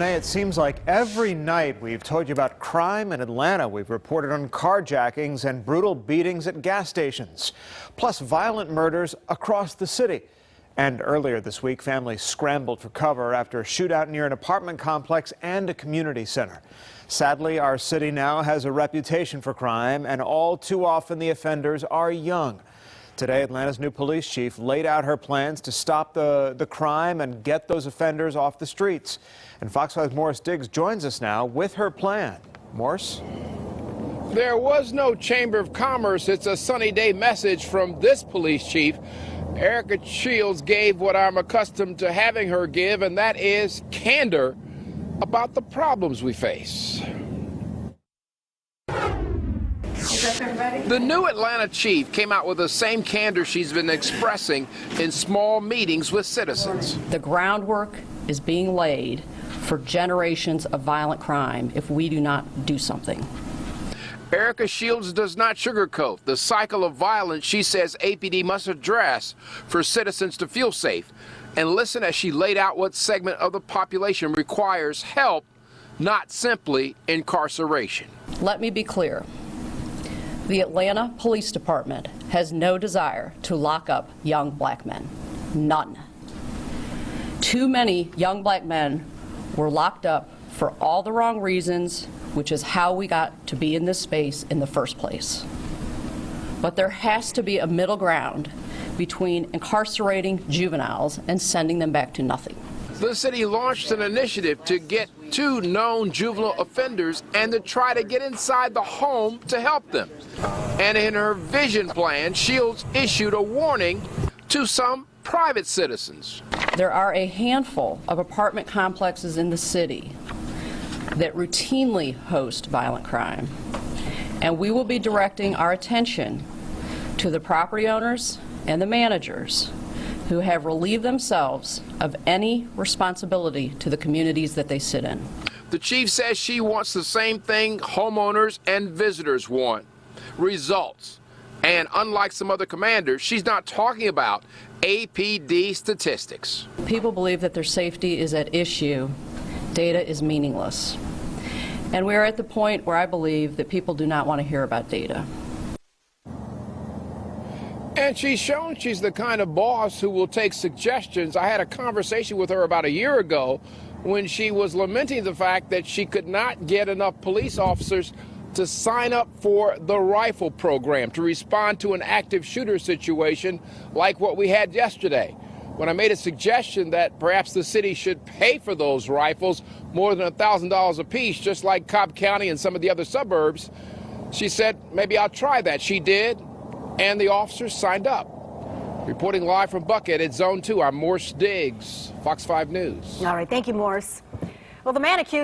It seems like every night we've told you about crime in Atlanta. We've reported on carjackings and brutal beatings at gas stations, plus violent murders across the city. And earlier this week, families scrambled for cover after a shootout near an apartment complex and a community center. Sadly, our city now has a reputation for crime, and all too often the offenders are young. Today, Atlanta's new police chief laid out her plans to stop the crime and get those offenders off the streets. And Fox 5's Morris Diggs joins us now with her plan. Morris? There was no Chamber of Commerce. It's a sunny day message from this police chief. Erika Shields gave what I'm accustomed to having her give, and that is candor about the problems we face. The new Atlanta chief came out with the same candor she's been expressing in small meetings with citizens. The groundwork is being laid for generations of violent crime if we do not do something. Erika Shields does not sugarcoat the cycle of violence she says APD must address for citizens to feel safe. And listen as she laid out what segment of the population requires help, not simply incarceration. Let me be clear. The Atlanta Police Department has no desire to lock up young black men. None. Too many young black men were locked up for all the wrong reasons, which is how we got to be in this space in the first place. But there has to be a middle ground between incarcerating juveniles and sending them back to nothing. The city launched an initiative to get 2 known juvenile offenders and to try to get inside the home to help them. And in her vision plan, Shields issued a warning to some private citizens. There are a handful of apartment complexes in the city that routinely host violent crime. And we will be directing our attention to the property owners and the managers who have relieved themselves of any responsibility to the communities that they sit in. The chief says she wants the same thing homeowners and visitors want: results. And unlike some other commanders, she's not talking about APD statistics. People believe that their safety is at issue. Data is meaningless. And we're at the point where I believe that people do not want to hear about data. And she's shown she's the kind of boss who will take suggestions. I had a conversation with her about a year ago when she was lamenting the fact that she could not get enough police officers to sign up for the rifle program to respond to an active shooter situation like what we had yesterday. When I made a suggestion that perhaps the city should pay for those rifles more than $1,000 a piece, just like Cobb County and some of the other suburbs, she said, maybe I'll try that. She did. And the officers signed up. Reporting live from Buckhead at Zone 2, I'm Morris Diggs, Fox 5 News. All right, thank you, Morris. Well, the man accused